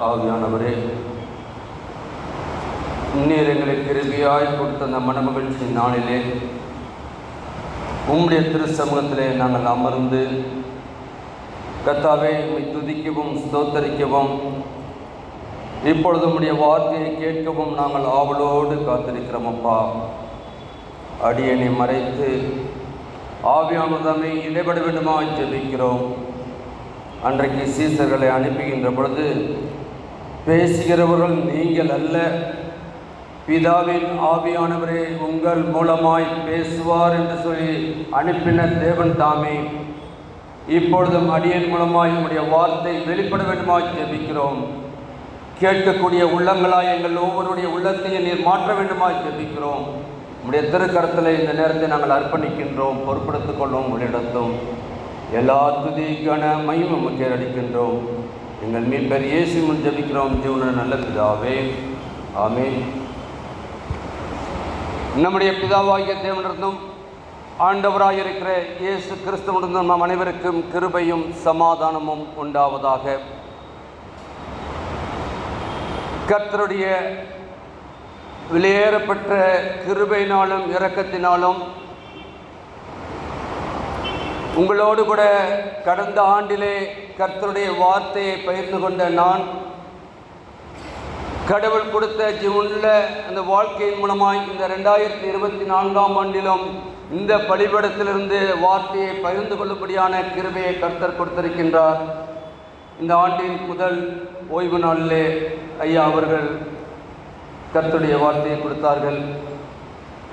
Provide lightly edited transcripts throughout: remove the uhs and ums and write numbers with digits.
ஆவியானவரே, நீர் எங்களுக்கு கிருபையாய் கொடுத்த அந்த மனமகிழ்ச்சி நாளிலே உம்முடைய திருச்சமூகத்திலே நாங்கள் அமர்ந்து கர்த்தாவே உம்மை துதிக்கவும் ஸ்தோத்தரிக்கவும் இப்பொழுது உம்முடைய வார்த்தையை கேட்கவும் நாங்கள் ஆவலோடு காத்திருக்கிறோம். அப்பா, அடியனை மறைத்து ஆவியானவரை இடைபட வேண்டுமா ஜெபிக்கிறோம். அன்றைக்கு சீசர்களை அனுப்புகின்ற பொழுது பேசுகிறவர்கள் நீங்கள் அல்ல, பிதாவின் ஆவியானவரே உங்கள் மூலமாய் பேசுவார் என்று சொல்லி அனுப்பின தேவன் தாமே இப்பொழுதும் அடியன் மூலமாய் உங்களுடைய வார்த்தை வெளிப்பட வேண்டுமாய் ஜெபிக்கிறோம். கேட்கக்கூடிய உள்ளங்களாய் எங்கள் ஒவ்வொருடைய உள்ளத்தையும் நீர் மாற்ற வேண்டுமாய் ஜெபிக்கிறோம். உங்களுடைய திருக்கரத்தில் இந்த நேரத்தை நாங்கள் அர்ப்பணிக்கின்றோம். பொறுப்படுத்திக் கொள்ளும் உங்களிடத்தும் எல்லா துதிக்கான மகிமை கேரடிக்கின்றோம். எங்கள் மீட்பர் இயேசு முன் ஜெபிக்கிறோம். ஜீவன நல்ல பிதாவே, ஆமென். நம்முடைய பிதாவாகிய தேவனிடத்தும் ஆண்டவராயிருக்கிற இயேசு கிறிஸ்துவிடம் நாம் அனைவருக்கும் கிருபையும் சமாதானமும் உண்டாவதாக. கர்த்தருடைய வெளியேறப்பட்ட கிருபையினாலும் இரக்கத்தினாலும் உங்களோடு கூட கடந்த ஆண்டிலே கர்த்தருடைய வார்த்தையை பகிர்ந்து கொண்ட நான் கடவுள் கொடுத்த ஜீவனுள்ள அந்த வாழ்க்கையின் மூலமாய் இந்த 2024ஆம் ஆண்டிலும் இந்த பலிபீடத்திலிருந்து வார்த்தையை பகிர்ந்து கொள்ளும்படியான கிருபையை கர்த்தர் கொடுத்திருக்கின்றார். இந்த ஆண்டின் முதல் ஓய்வு நாளிலே ஐயா அவர்கள் கர்த்தருடைய வார்த்தையை கொடுத்தார்கள்.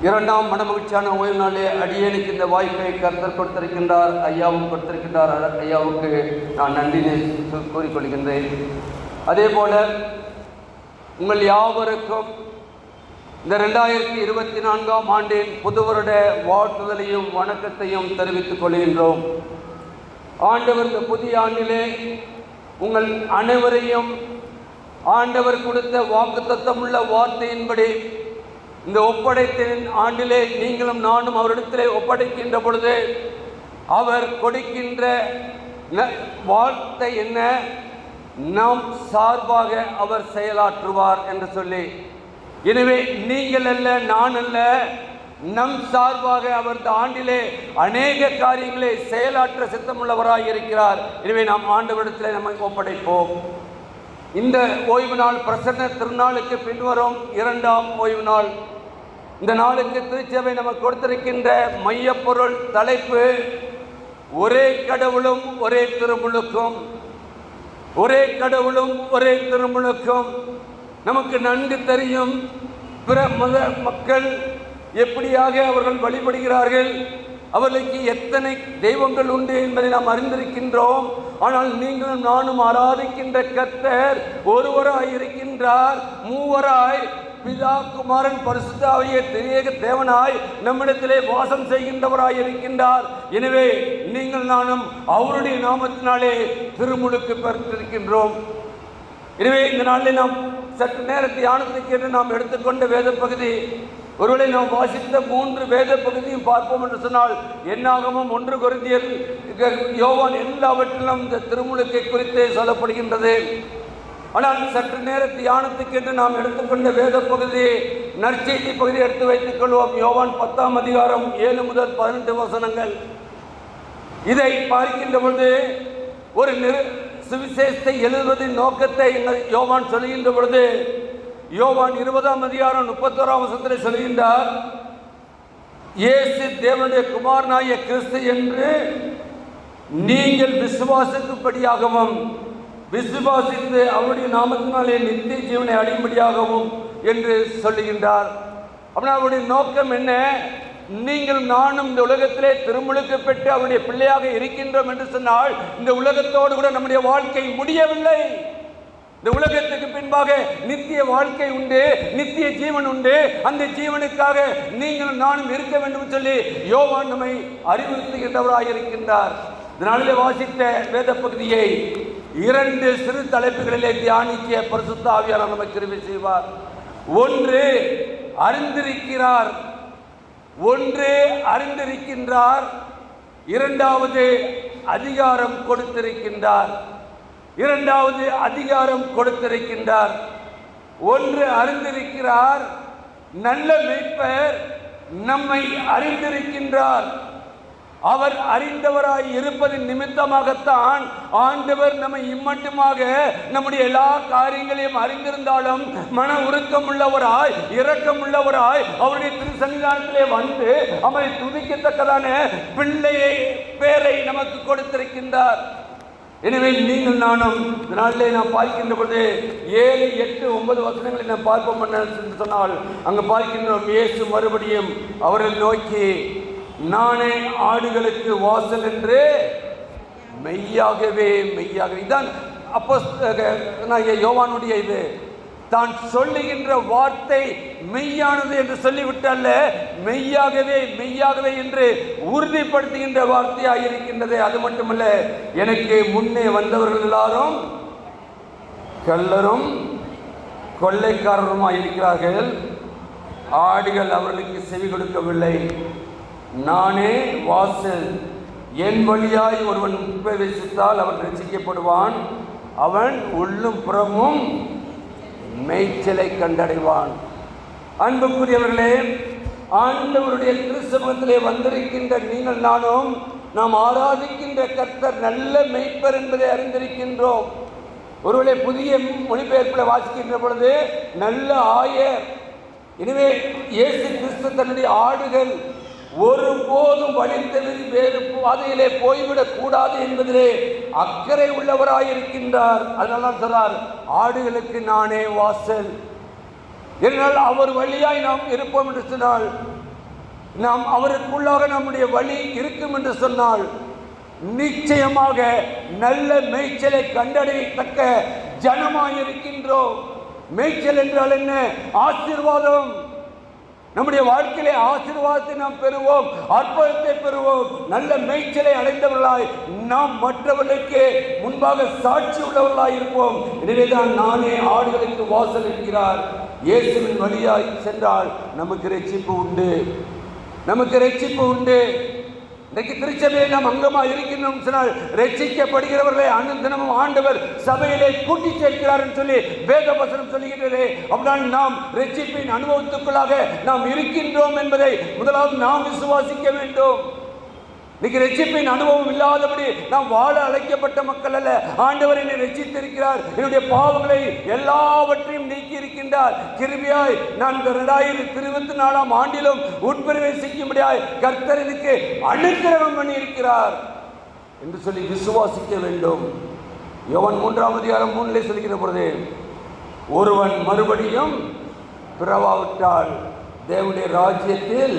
இரண்டாம் மனமகிழ்ச்சியான ஓய்வு நாளே அடியேனுக்கு இந்த வாய்ப்பை கர்த்தர் கொடுத்திருக்கின்றார், ஐயாவும் கொடுத்திருக்கின்றார். ஐயாவுக்கு நான் நன்றினை கூறிக்கொள்கின்றேன். அதே போல உங்கள் யாவருக்கும் இந்த 2024ஆம் ஆண்டின் புது வருட வாழ்த்துதலையும் வணக்கத்தையும் தெரிவித்துக் கொள்கின்றோம். ஆண்டவர் இந்த புதிய ஆண்டிலே உங்கள் அனைவரையும் ஆண்டவர் கொடுத்த வாக்குத்தத்தமுள்ள வார்த்தையின்படி இந்த ஒப்படைத்தின் ஆண்டிலே நீங்களும் நானும் அவரிடத்திலே ஒப்படைக்கின்ற பொழுது அவர் கொடுக்கின்ற வார்த்தை என்ன? நாம் சார்பாக அவர் செயலாற்றுவார் என்று சொல்லி. எனவே நீங்கள் அல்ல, நான் அல்ல, நம் சார்பாக அவர் இந்த ஆண்டிலே அநேக காரியங்களை செயலாற்ற சித்தமுள்ளவராக இருக்கிறார். எனவே நாம் ஆண்டவரிடத்திலே நம்மை ஒப்படைப்போம். இந்த ஓய்வு நாள் பிரசன்ன திருநாளுக்கு பின்வரும் 2ஆம் ஓய்வு நாள். இந்த நாளுக்கு திருச்சபை நமக்கு கொடுத்திருக்கின்ற மையப்பொருள் தலைப்பு ஒரே கடவுளும் ஒரே திருமுழுக்கும். ஒரே கடவுளும் ஒரே திருமுழுக்கும். நமக்கு நன்கு தெரியும் பிற மத மக்கள் எப்படியாக அவர்கள் வழிபடுகிறார்கள், அவர்களுக்கு எத்தனை தெய்வங்கள் உண்டு என்பதை நாம் அறிந்திருக்கின்றோம். ஆனால் நீங்களும் நானும் ஆராதிக்கின்ற கர்த்தர் ஒருவராய் இருக்கின்றார். மூவராய் பிதா குமாரன் பரிசுத்த ஆவிய திரியேக தேவனாய் நம்மிடத்திலே வாசம் செய்கின்றவராய் இருக்கின்றார். எனவே நீங்கள் நானும் அவருடைய நாமத்தினாலே திருமுழுக்கு பெற்றிருக்கின்றோம். எனவே இந்த நாளில் நாம் சற்று நேரத்தை தியானத்துக்கு என்று நாம் எடுத்துக்கொண்ட வேத பகுதி, ஒருவேளை நாம் வாசித்த 3 வேத பகுதியும் பார்ப்போம் என்று சொன்னால் என்னாகமும் 1 கொரிந்தியர் யோவான் எல்லாவற்றிலும் இந்த திருமுழுக்கை குறித்து சொல்லப்படுகின்றது. ஆனால் சற்று நேர தியானத்துக்கு என்று நாம் எடுத்துக்கொண்ட வேத பகுதி நற்செய்தி பகுதியை எடுத்து வைத்துக் கொள்வோம். யோவான் 10ஆம் அதிகாரம் 7 முதல் 18 வசனங்கள். இதை பார்க்கின்ற பொழுது ஒரு சுவிசேஷத்தை எழுதுவதின் நோக்கத்தை யோவான் சொல்கின்ற பொழுது யோவான் 20ஆம் அதிகாரம் 31ஆம் வசனத்தில் சொல்கின்றார், இயேசு தேவனுடைய குமாரனாகிய கிறிஸ்து என்று நீங்கள் விசுவாசிக்கும்படியாகவும் விசுவாசித்து அவருடைய நாமத்தினாலே நித்திய ஜீவனை அடையும்படியாகவும் என்று சொல்லுகின்றார். அப்படின்னா அவருடைய நோக்கம் என்ன? நீங்கள் நானும் இந்த உலகத்திலே திருமுழுக்கு பெற்று அவருடைய பிள்ளையாக இருக்கின்றோம் என்று சொன்னால் இந்த உலகத்தோடு கூட நம்முடைய வாழ்க்கை முடியவில்லை. இந்த உலகத்துக்கு பின்பாக நித்திய வாழ்க்கை உண்டு, நித்திய ஜீவன் உண்டு. அந்த ஜீவனுக்காக நீங்களும் நானும் இருக்க வேண்டும் சொல்லி யோவான் நம்மை அறிவுறுத்துகின்றவராக இருக்கின்றார். இதனாலே வாசித்த வேத பகுதியை 2 சிறு தலைப்புகளிலே தியானிக்க பரிசுத்த ஆவியானவர் நமக்கு கிருபை செய்வார். ஒன்று அறிந்திருக்கின்றார், இரண்டாவது அதிகாரம் கொடுத்திருக்கின்றார். இரண்டாவது அதிகாரம் கொடுத்திருக்கின்றார். ஒன்று அறிந்திருக்கிறார். நல்ல மேய்ப்பர் நம்மை அறிந்திருக்கின்றார். அவர் அறிந்தவராய் இருப்பதின் நிமித்தமாகத்தான் ஆண்டவர் நம்மை இம்மட்டுமாக நம்முடைய எல்லா காரியங்களையும் அறிந்திருந்தாலும் மன உருக்கம் உள்ளவராய், இரக்கம் உள்ளவராய் அவருடைய திருசன்னிதானத்திலே வந்து அவரை துதிக்கத்தக்கதான பிள்ளையை பேரை நமக்கு கொடுத்திருக்கின்றார். எனவே நீங்கள் நானும் இந்த நாளிலே நாம் பார்க்கின்ற பொழுது 7, 8, 9 வசனங்களை நாம் பார்ப்போம் என்று சொன்னால் அங்கு பார்க்கின்றோம். இயேசு மறுபடியும் அவரை நோக்கி, நானே ஆடுகளுக்கு வாசல் என்று மெய்யாகவே மெய்யாகவே. இதான் அப்போஸ்தலனாகிய யோவானுடைய இது. தான் சொல்லுகின்ற வார்த்தை மெய்யானது என்று சொல்லிவிட்டல்ல, மெய்யாகவே மெய்யாகவே என்று உறுதிப்படுத்துகின்ற வார்த்தையாக இருக்கின்றது. அது மட்டுமல்ல, எனக்கு முன்னே வந்தவர்கள் எல்லாரும் கள்ளரும் கொள்ளைக்காரருமாய் இருக்கிறார்கள். ஆடுகள் அவர்களுக்கு செவி கொடுக்கவில்லை. நானே வாசல். என் வழியாய் ஒருவன் பிரவேசித்தால் அவன் ரட்சிக்கப்படுவான். அவன் உள்ளும் புறமும் மேய்ச்சலை கண்டடைவான். அன்புக்குரியவர்களே, ஆண்டவருடைய திருச்சபத்திலே வந்திருக்கின்ற நீங்கள் நானும் நாம் ஆராதிக்கின்ற கர்த்தர் நல்ல மேய்ப்பர் என்பதை அறிந்திருக்கின்றோம். ஒருவேளை புதிய மொழிபெயர்ப்பில் வாசிக்கின்ற பொழுது நல்ல ஆயர். எனவே இயேசு கிறிஸ்து தன்னுடைய ஆடுகள் ஒருபோதும் வழித்தெழுதி வேறு பாதையிலே போய்விடக் கூடாது என்பதிலே அக்கறை உள்ளவராயிருக்கின்றார். அதனால்தான் சொல்றார், ஆடுகளுக்கு நானே வாசல். என்னால் அவர் வழியாய் நாம் இருப்போம் என்று சொன்னால், நாம் அவருக்குள்ளாக நம்முடைய வழி இருக்கும் என்று சொன்னால், நிச்சயமாக நல்ல மேய்ச்சலை கண்டடையத்தக்க ஜனமாயிருக்கின்றோம். மேய்ச்சல் என்றால் என்ன? ஆசீர்வாதம். நம்முடைய வாழ்க்கையிலே ஆசீர்வாதத்தை நாம் பெறுவோம், அற்புதத்தை பெறுவோம். நல்ல மேய்ச்சலை அடைந்தவர்களாய் நாம் மற்றவர்களுக்கு முன்பாக சாட்சி உள்ளவர்களாய் இருப்போம். எனவேதான் நானே ஆடுகளுக்கு வாசல் என்கிறார். இயேசுவின் வழியாய் சென்றால் நமக்கு ரட்சிப்பு உண்டு, நமக்கு ரட்சிப்பு உண்டு. இன்றைக்கு திருச்சபையை நாம் அங்கமாக இருக்கின்றோம் சொன்னால் ரட்சிக்கப்படுகிறவர்களை அனுதினமும் ஆண்டவர் சபையிலே கூட்டி சேர்க்கிறார் என்று சொல்லி வேத வசனம் சொல்லுகின்றதே. அப்படினால் நாம் ரட்சிப்பின் அனுபவத்துக்குள்ளாக நாம் இருக்கின்றோம் என்பதை முதலாவது நாம் விசுவாசிக்க வேண்டும். இன்னைக்கு ரட்சிப்பின் அனுபவம் இல்லாதபடி நாம் வாழ அழைக்கப்பட்ட மக்கள் அல்ல. ஆண்டவர் என்னை ரட்சித்திருக்கிறார், என்னுடைய பாவங்களை எல்லாவற்றையும் நீக்கி இருக்கின்றார். கிருபையாய் நான் 2024ஆம் ஆண்டிலும் உட்பிரவேசிக்கும்படியாய் கர்த்தர் எனக்கு அனுக்கிரகம் பண்ணி இருக்கிறார் என்று சொல்லி விசுவாசிக்க வேண்டும். யோவான் 3ஆம் அதிகாரம் 3 சொல்கிற பொழுது, ஒருவன் மறுபடியும் பிறவாவிட்டால் தேவனுடைய ராஜ்யத்தில்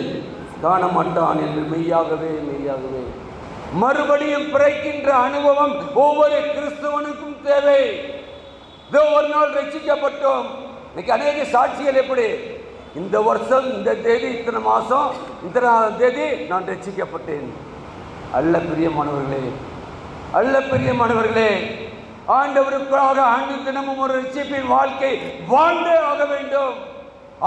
காண மாட்டான் என்று மெய்யாகவே மெய்யாகவே. மறுபடியும் பிறக்கின்ற அனுபவம் ஒவ்வொரு கிறிஸ்தவனுக்கும் தேவை. ஒரு நாள் ரட்சிக்கப்பட்டோம். இன்னைக்கு அநேக சாட்சிகள் எப்படி, இந்த வருஷம் இந்த தேதி இத்தனை மாசம் இத்தனை தேதி நான் ரட்சிக்கப்பட்டேன். அல்ல பிரியமானவர்களே, அல்ல பிரியமானவர்களே, ஆண்டவருக்காக ஆண்டு தினமும் ஒரு ரட்சிப்பின் வாழ்க்கை வாழ்ந்தே ஆக வேண்டும்.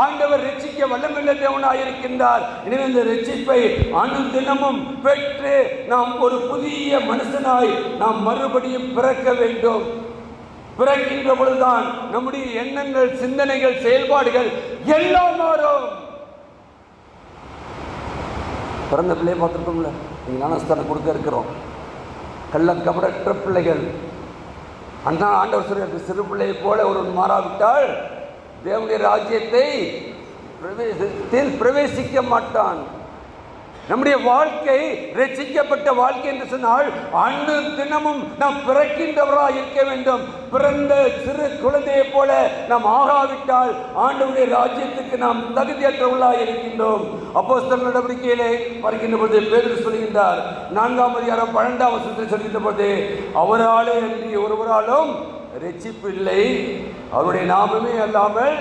ஆண்டவர் ரட்சிக்க வல்லமையுள்ள தேவனாயிருக்கின்றார். எனவே இந்த ரட்சிப்பை அனுதினமும் பெற்று நாம் ஒரு புதிய மனுஷனாய் நாம் மறுபடியும் பிறக்க வேண்டும். பிறக்கின்ற பொழுதுதான் நம்முடைய எண்ணங்கள், சிந்தனைகள், செயல்பாடுகள் எல்லாம் மாறும். பிறந்த பிள்ளையை பார்த்துருக்கோம்ல, நீங்கள் ஞானஸ்தானம் கொடுக்க இருக்கிறோம். கள்ள கபடற்ற பிள்ளைகள். அண்ணா ஆண்டவர் சொல்ற சிறு பிள்ளையை போல ஒரு மாறாவிட்டால் தேவனுடைய ராஜ்யத்தை பிரவேசிக்க மாட்டான். நம்முடைய வாழ்க்கை ரட்சிக்கப்பட்ட வாழ்க்கை என்று சொன்னால் அன்று தினமும் நாம் பிறக்கின்றவராக இருக்க வேண்டும். பிறந்த சிறு குழந்தையை போல நாம் ஆகாவிட்டால் ஆண்டவருடைய ராஜ்யத்துக்கு நாம் தகுதியற்றவர்களாக இருக்கின்றோம். அப்போஸ்தலர் நடவடிக்கையிலே வருகின்ற பொழுது பேதுரு சொல்கின்றார், 4ஆம் அதிகாரம் 12ஆம் வசனத்தில் சொல்கின்ற பொழுது, அவராலே அன்றி ஒருவராலும் ரட்சிப்பு இல்லை, அவருடைய நாமமே அல்லாமல்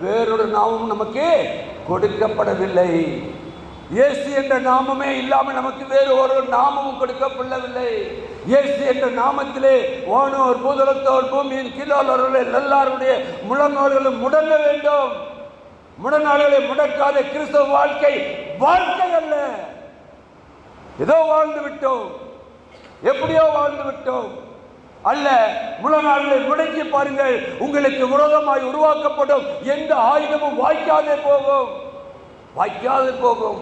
வேறொரு நாமம் நமக்கு கொடுக்கப்படவில்லை. இயேசு என்ற நாமமே இல்லாமல் நமக்கு வேறு ஒரு நாமமும் கொடுக்கப்படவில்லை. இயேசு என்ற நாமத்திலே வானோர் பூதலத்தோர் பூமியின் கீழோர்கள் எல்லாருடைய முழங்கால்களும் முடங்க வேண்டும். முடங்கால்களை முடக்காத கிறிஸ்தவ வாழ்க்கை வாழ்க்கை அல்ல. ஏதோ வாழ்ந்து விட்டோம், எப்படியோ வாழ்ந்து விட்டோம். அல்ல. முழங்கால்களை முடக்கி பாருங்கள், உங்களுக்கு விரோதமாய் உருவாக்கப்படும் எந்த ஆயுதமும் வாய்க்காதே போகும், வாய்க்காதே போகும்.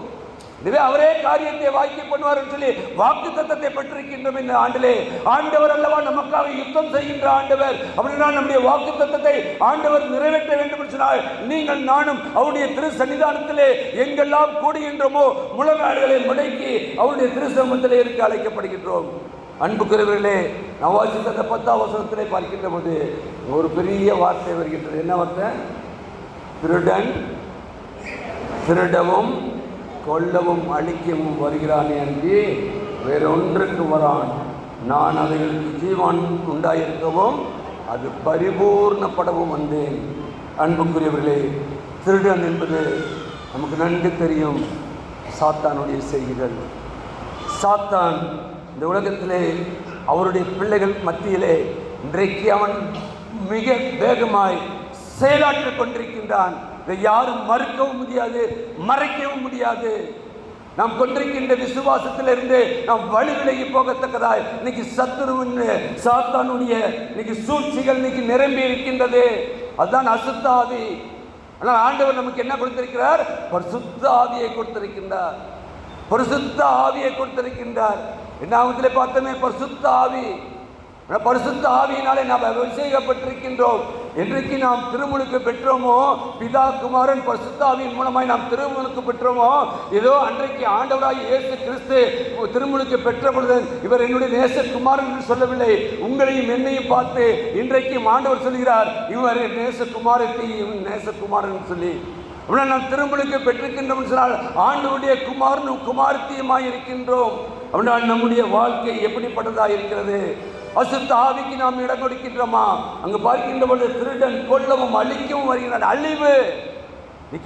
இதுவே அவரே காரியத்தை வாய்க்க பண்ணுவார் சொல்லி வாக்கு தத்தத்தை பெற்றிருக்கின்றோம். இந்த ஆண்டிலே ஆண்டவர் அல்லவா நமக்காக யுத்தம் செய்கின்ற ஆண்டவர். அப்படின்னா நம்முடைய வாக்கு தத்தத்தை ஆண்டவர் நிறைவேற்ற வேண்டும் என்று சொன்னால் நீங்கள் நானும் அவருடைய திரு சன்னிதானத்திலே எங்கெல்லாம் கூடுகின்றோமோ முழங்கால்களை முடக்கி அவருடைய திரு சமூகத்திலே இருக்க அழைக்கப்படுகின்றோம். அன்புக்குரியவர்களே, நான் வாசித்த அந்த 10ஆம் வசனத்திலே பார்க்கின்ற போது ஒரு பெரிய வார்த்தை வருகின்றது. என்ன வார்த்தை? திருடன் திருடவும் கொல்லவும் அழிக்கவும் வருகிறானே அன்றி வேறொன்றுக்கு வரான். நான் அவைகளுக்கு ஜீவன் உண்டாயிருக்கவும் அது பரிபூர்ணப்படவும் வந்தேன். அன்புக்குரியவர்களே, திருடன் என்பது நமக்கு நன்கு தெரியும், சாத்தானுடைய செய்திகள். சாத்தான் இந்த உலகத்திலே அவருடைய பிள்ளைகள் மத்தியிலே இன்றைக்கு அவன் மிக வேகமாய் செயலாற்றிக் கொண்டிருக்கின்றான். இதை யாரும் மறுக்கவும் முடியாது, மறைக்கவும் முடியாது. நாம் கொண்டிருக்கின்ற விசுவாசத்திலிருந்து நாம் வழி விலகி போகத்தக்கதாய் இன்னைக்கு சத்துருவின் சாத்தானுடைய இன்னைக்கு சூழ்ச்சிகள் இன்னைக்கு நிரம்பி இருக்கின்றது. அதுதான் அசுத்த ஆவி. ஆனால் ஆண்டவர் நமக்கு என்ன கொடுத்திருக்கிறார்? பரிசுத்த ஆவியை கொடுத்திருக்கின்றார். பரிசுத்த ஆவியை கொடுத்திருக்கின்றார். என்னாவதிலே பார்த்தோமே, பரிசுத்த ஆவி. பரிசுத்த ஆவியினாலே நாம் அபிஷேகப்பட்டிருக்கின்றோம். என்றைக்கு நாம் திருமுழுக்கு பெற்றோமோ, பிதா குமாரன் பரிசுத்த ஆவியின் மூலமாய் நாம் திருமுழுக்கு பெற்றோமோ, ஏதோ அன்றைக்கு ஆண்டவராய் இயேசு கிறிஸ்து திருமுழுக்கு பெற்ற பொழுது இவர் என்னுடைய நேசகுமாரன் என்று சொல்லவில்லை. உங்களையும் என்னையும் பார்த்து இன்றைக்கு ஆண்டவர் சொல்கிறார், இவர் நேசகுமாரத்தை நேசகுமாரன் சொல்லி. நாம் திருமுழுக்கு பெற்றிருக்கின்றோம் சொன்னால் ஆண்டவருடைய குமாரனும் குமாரத்தியுமாய் இருக்கின்றோம். அப்படினால் நம்முடைய வாழ்க்கை எப்படிப்பட்டதாக இருக்கிறது? அசுத்த ஆவிக்கு நாம் இடம் கொடுக்கின்றோமா? அங்கு பார்க்கின்ற பொழுது திருடன் கொல்லவும் அழிக்கவும் வருகிறான். அழிவு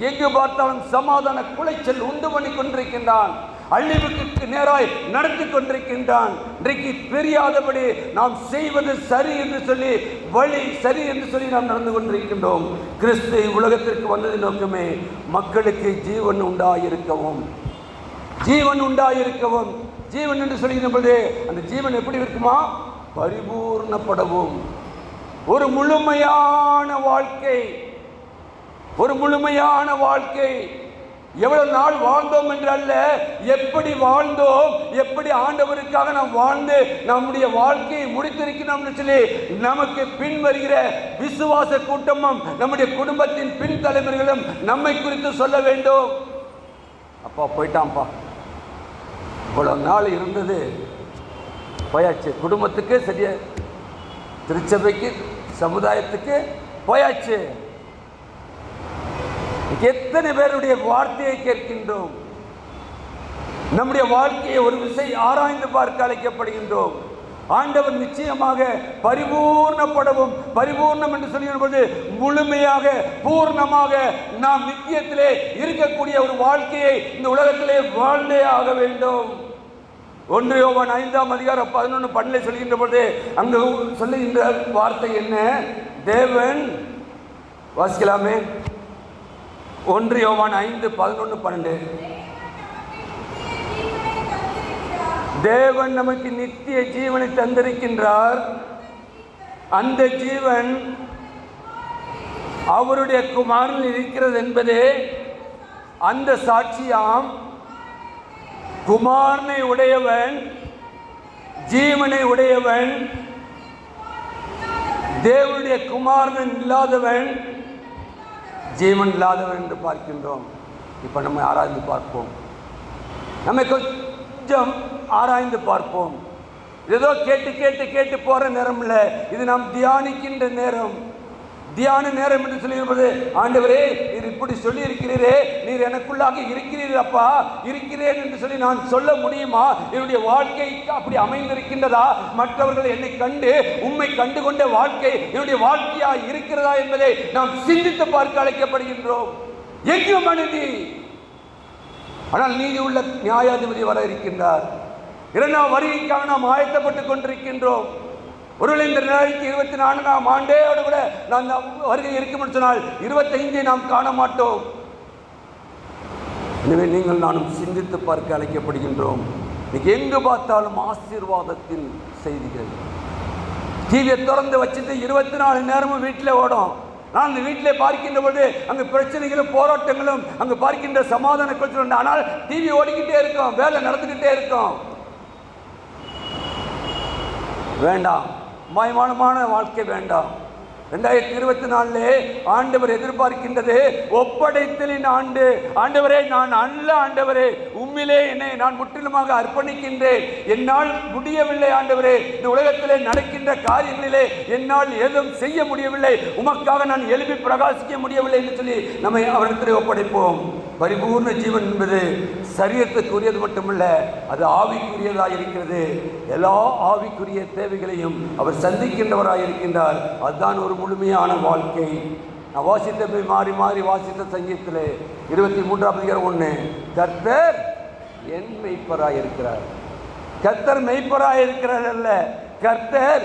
எங்கு பார்த்தாலும் சமாதான குலைச்சல் உண்டு பண்ணி கொண்டிருக்கின்றான். அழிவுக்கு நேராய் நடத்தி கொண்டிருக்கின்றான். இன்றைக்கு தெரியாதபடி நாம் செய்வது சரி என்று சொல்லி, வழி சரி என்று சொல்லி நாம் நடந்து கொண்டிருக்கின்றோம். கிறிஸ்து உலகத்திற்கு வந்ததின் நோக்கமே மக்களுக்கு ஜீவன் உண்டாயிருக்கவும், ஜீவன் உண்டாயிருக்கவும். ஜீவன் என்று சொல்லுகின்ற பொழுது அந்த ஜீவன் எப்படி இருக்குமா? பரிபூர்ணப்படவும். ஒரு முழுமையான வாழ்க்கை, ஒரு முழுமையான வாழ்க்கை. எவ்வளவு நாள் வாழ்ந்தோம் என்று அல்ல, எப்படி வாழ்ந்தோம், எப்படி ஆண்டவருக்காக நாம் வாழ்ந்து நம்முடைய வாழ்க்கையை முடித்திருக்கிறோம் சொல்லி நமக்கு பின் வருகிற விசுவாச கூட்டமும் நம்முடைய குடும்பத்தின் பின் தலைவர்களும் நம்மை குறித்து சொல்ல வேண்டும். அப்பா போயிட்டான்ப்பா, இவ்வளவு நாள் இருந்தது போயாச்சு, குடும்பத்துக்கு சரியா, திருச்சபைக்கு சமுதாயத்துக்கு போயாச்சு. எத்தனை பேருடைய வார்த்தையை கேட்கின்றோம்? நம்முடைய வாழ்க்கையை ஒரு விசை ஆராய்ந்து பார்க்க அழைக்கப்படுகின்றோம். ஆண்டவர் நிச்சயமாக பரிபூர்ணப்படவும், பரிபூர்ணம் என்று சொல்லும்போது முழுமையாக பூர்ணமாக நாம் நித்தியத்திலே இருக்கக்கூடிய ஒரு வாழ்க்கையை இந்த உலகத்திலே வாழ்ந்தே ஆக வேண்டும். 1 யோவான் 5ஆம் அதிகாரம் 11-12 சொல்கின்ற பொழுது அங்கு சொல்லுகின்ற வார்த்தை என்ன? தேவன், வாசிக்கலாமே, 1 யோவான் 5:11-12. தேவன் நமக்கு நித்திய ஜீவனை தந்திருக்கின்றார். அந்த ஜீவன் அவருடைய குமாரனில் இருக்கிறது என்பதே அந்த சாட்சியாம். குமாரனை உடையவன் ஜீவனை உடையவன், தேவனுடைய குமாரன் இல்லாதவன் ஜீவன் இல்லாதவன் என்று பார்க்கின்றோம். இப்போ நம்ம ஆராய்ந்து பார்ப்போம், நம்ம கொஞ்சம் ஆராய்ந்து பார்ப்போம். ஏதோ கேட்டு கேட்டு கேட்டு போற நேரம் இல்லை, இது நாம் தியானிக்கின்ற நேரம், தியான நேரம் என்று சொல்லும்போது, ஆண்டவரே நீர் இப்படி சொல்லி இருக்கிறீரே, நீர் எனக்குள்ளாக இருக்கிறீர் அப்பா, இருக்கிறேன் என்று சொல்லி நான் சொல்ல முடியுமா? என்னுடைய வாழ்க்கை அப்படி அமைந்திருக்கின்றதா? மற்றவர்கள் என்னை கண்டு உம்மை கண்டுகொண்ட வாழ்க்கை என்னுடைய வாழ்க்கையா இருக்கிறதா என்பதை நாம் சிந்தித்து பார்க்க அழைக்கப்படுகின்றோம். எங்கும் மனிதி, ஆனால் நீதி உள்ள நியாயாதிபதி வர இருக்கின்றார். 2ஆம் வருகைக்காக நாம் ஆயத்தப்பட்டுக் கொண்டிருக்கின்றோம். ஒருவேளை இந்த 2024ஆம் ஆண்டோடு கூட நான் வருகை இருக்கும் என்று சொன்னால் 25 நாம் காண மாட்டோம். எனவே நீங்கள் நானும் சிந்தித்து பார்க்க அழைக்கப்படுகின்றோம். இன்னைக்கு எங்கு பார்த்தாலும் ஆசீர்வாதத்தின் செய்திகள், டிவியை திறந்து வச்சுட்டு 24 நேரமும் வீட்டில் ஓடும். நான் அந்த வீட்டிலே பார்க்கின்ற பொழுது அங்கு பிரச்சனைகளும் போராட்டங்களும் அங்கு பார்க்கின்ற சமாதான கொள்கை, ஆனால் டிவி ஓடிக்கிட்டே இருக்கும், வேலை நடந்துக்கிட்டே இருக்கும். வேண்டாம், மயமானமான வாழ்க்கை வேண்டாம். 2024 ஆண்டவர் எதிர்பார்க்கின்றது ஒப்படைத்தலின் ஆண்டு. ஆண்டவரே, நான் அல்ல ஆண்டவரே, உம்மிலே என்னை நான் முற்றிலுமாக அர்ப்பணிக்கின்றேன். என்னால் முடியவில்லை ஆண்டவரே, இந்த உலகத்திலே நடக்கின்ற காரியங்களிலே என்னால் எதுவும் செய்ய முடியவில்லை, உமக்காக நான் எழுப்பி பிரகாசிக்க முடியவில்லை என்று சொல்லி நம்மை அவரிடத்திலே ஒப்படைப்போம். பரிபூர்ண ஜீவன் என்பது சரீரத்துக்குரியது மட்டுமல்ல, அது ஆவிக்குரியதாக இருக்கிறது. எல்லா ஆவிக்குரிய தேவைகளையும் அவர் சந்திக்கின்றவராக இருக்கின்றார். அதுதான் ஒரு முழுமையான வாழ்க்கை. நான் வாசித்த போய் மாறி மாறி வாசித்த சங்கீதத்தில் 23:1, கர்த்தர் என் மெய்ப்பராய் இருக்கிறார். கர்த்தர் மெய்ப்பராய் இருக்கிறார் அல்ல, கர்த்தர்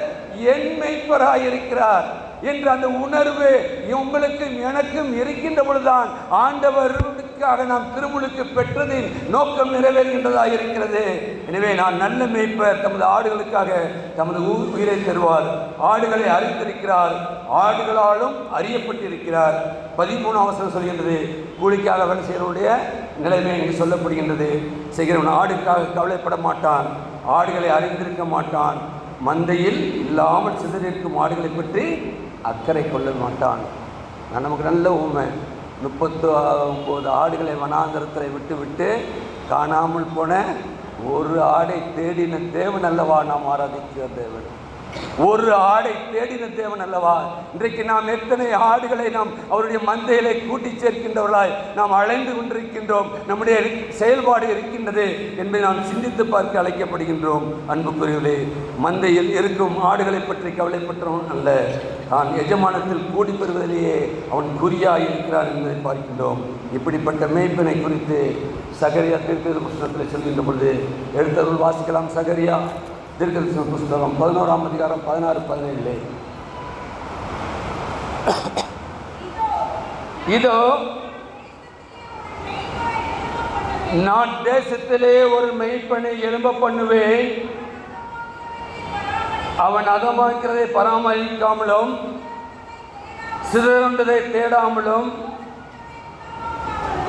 என் மெய்ப்பராய் இருக்கிறார் என்ற அந்த உணர்வு உங்களுக்கும் எனக்கும் இருக்கின்ற பொழுதுதான் ஆண்டவருக்காக நாம் திருமுழுக்கு பெற்றதின் நோக்கம் நிறைவேறுகின்றதாக இருக்கிறது. எனவே நான் நல்ல மேய்ப்பர் தமது ஆடுகளுக்காக தமது உயிரை தருவார். ஆடுகளை அறிந்திருக்கிறார், ஆடுகளாலும் அறியப்பட்டிருக்கிறார். 13 வசனம் சொல்கின்றது, கூலிக்காக வேலை செய்கிறவனுடைய நிலைமை என்று சொல்லப்படுகின்றது. செய்கிறவன் ஆடுக்காக கவலைப்பட மாட்டான், ஆடுகளை அறிந்திருக்க மாட்டான், மந்தையில் இல்லாமல் சிதறியிருக்கும் ஆடுகளை பற்றி அக்கறை கொள்ள மாட்டான். நான் நமக்கு நல்ல உண்மை, 39 ஆடுகளை வனாந்தரத்தில் விட்டு காணாமல் போன ஒரு ஆடை தேடின தேவன் அல்லவா நாம் ஆராதிக்கிற தேவன். ஒரு ஆடை தேடின தேவன் அல்லவா. இன்றைக்கு நாம் எத்தனை ஆடுகளை நாம் அவருடைய மந்தைகளை கூட்டி சேர்க்கின்றவர்களாய் நாம் அலைந்து கொண்டிருக்கின்றோம். நம்முடைய செயல்பாடு இருக்கின்றது என்பதை நாம் சிந்தித்து பார்க்க அழைக்கப்படுகின்றோம். அன்புக்குரியவர்களே, மந்தையில் இருக்கும் ஆடுகளை பற்றி கவலைப்பட்டவன் அல்ல, தான் எஜமானத்தில் கூடி பெறுவதிலேயே அவன் குறியாய் இருக்கிறான் என்பதை பார்க்கின்றோம். இப்படிப்பட்ட மேய்ப்பனை குறித்து சகரியா தீர்க்கதரிசி புஸ்தகத்தில் சொல்கின்ற பொழுது எழுத்தருள் வாசிக்கலாம். சகரியா தீர்க்கதரிசி புஸ்தகம் 11ஆம் அதிகாரம் 16-17. இதோ நான் தேசத்திலே ஒரு மெய்ப்பனை எழும்ப பண்ணுவேன், அவன் அதமாக்கிறதை பராமரிக்காமலும் சிதறுண்டதை தேடாமலும்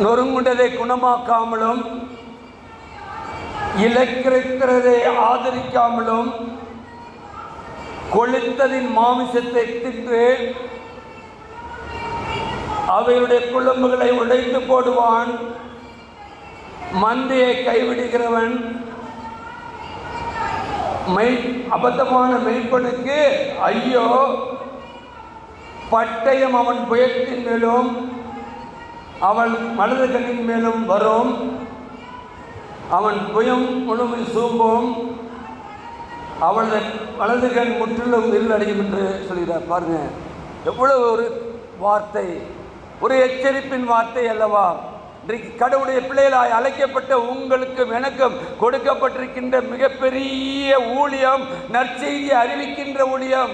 நொறுங்குண்டதை குணமாக்காமலும் இலக்கிறதை ஆதரிக்காமலும் கொளுத்ததின் மாமிசத்தை தின்று அவையுடைய குழம்புகளை உடைத்து போடுவான். மந்தையை கைவிடுகிறவன் அபத்தமான மெய்ப்பனுக்கு ஐயோ, பட்டயம் அவன் புயத்தின் மேலும் அவள் வலது கண்ணின் மேலும் வரும், அவன் புயம் முழுமை சூம்பும், அவளது வலது கண் முற்றிலும் இருளடையும் என்று சொல்கிறார். பாருங்க, எவ்வளவு ஒரு வார்த்தை, ஒரு எச்சரிப்பின் வார்த்தை அல்லவா. இன்றைக்கு கடவுளுடைய பிள்ளைகளாய் அழைக்கப்பட்ட உங்களுக்கும் எனக்கும் கொடுக்கப்பட்டிருக்கின்ற மிகப்பெரிய ஊழியம் நற்செய்தியை அறிவிக்கின்ற ஊழியம்.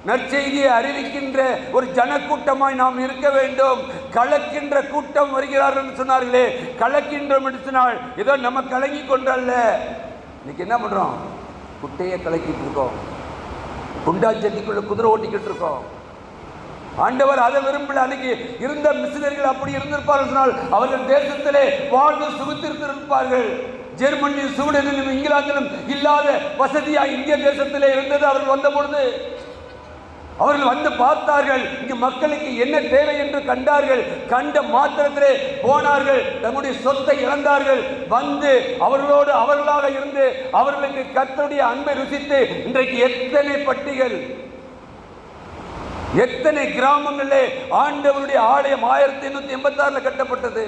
நற்செய்தியை அறிவிக்கின்ற ஒரு ஜனக்கூட்டமாய் நாம் இருக்க வேண்டும். கலக்கின்ற கூட்டம் வருகிறார்கள் என்று சொன்னார்களே, கலக்கின்றோம் என்று சொன்னால் ஏதோ நம்ம கலங்கி கொண்டல்ல. இன்னைக்கு என்ன பண்றோம்? குட்டையை கலக்கிட்டு இருக்கோம், குண்டா சட்டிக்குள்ள குதிரை ஓட்டிக்கிட்டு இருக்கோம். ஆண்டவர் அதை விரும்பல. அன்னைக்கு இருந்த மிஷினரிகள் அப்படி இருந்திருப்பார்கள் சொன்னால் அவர்கள் தேசத்திலே வாழ்ந்து சுகித்திருந்திருப்பார்கள். ஜெர்மனியும் ஸ்வீடனிலும் இங்கிலாந்திலும் இல்லாத வசதியாக இந்திய தேசத்திலே இருந்தது. அவர்கள் வந்த பொழுது அவர்கள் வந்து பார்த்தார்கள், இங்கு மக்களுக்கு என்ன தேவை என்று கண்டார்கள். கண்ட மாத்திரத்திலே போனார்கள், தங்களுடைய சொத்தை இழந்தார்கள். வந்து அவர்களோடு அவர்களாக இருந்து அவர்களுக்கு கர்த்தருடைய அன்பை ருசித்து இன்றைக்கு எத்தனை பட்டிகள், எத்தனை கிராமங்களிலே ஆண்டவருடைய ஆலயம் 1886 கட்டப்பட்டது.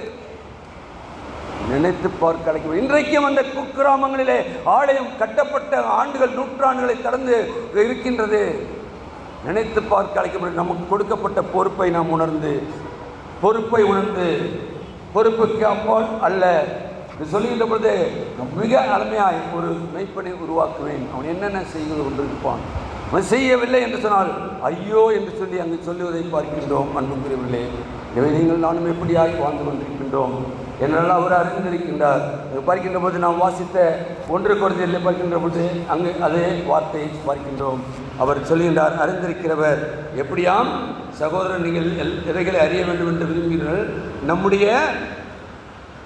நினைத்து பார்க்க அழைக்கும். இன்றைக்கும் அந்த குக்கிராமங்களிலே ஆலயம் கட்டப்பட்ட ஆண்டுகள் நூற்றாண்டுகளை கடந்து இருக்கின்றது. நினைத்து பார்க்க அழைக்கப்படும். நமக்கு கொடுக்கப்பட்ட பொறுப்பை நாம் உணர்ந்து, பொறுப்பை உணர்ந்து, பொறுப்புக்கு அப்பால் அல்ல சொல்லுகின்ற பொழுது மிக அருமையாய் ஒரு மெய்ப்பனை உருவாக்குவேன். அவன் என்னென்ன செய்வது கொண்டிருப்பான். அவன் செய்யவில்லை என்று சொன்னால் ஐயோ என்று சொல்லி அங்கு சொல்லுவதை பார்க்கின்றோம். அன்புக்குரியவர்களே, இவை நீங்கள் நானும் எப்படியாய் வாழ்ந்து கொண்டிருக்கின்றோம் என்னெல்லாம் அவர் அறிந்திருக்கின்றார். பார்க்கின்ற போது நாம் வாசித்த 1 கொரிந்தியரிலே பார்க்கின்ற பொழுது அங்கு அதே வார்த்தையை பார்க்கின்றோம். அவர் சொல்லுகின்றார், அறிந்திருக்கிறவர் எப்படியாம் சகோதரர் நீங்கள் இவைகளை அறிய வேண்டும் என்று விரும்புகிறீர்கள். நம்முடைய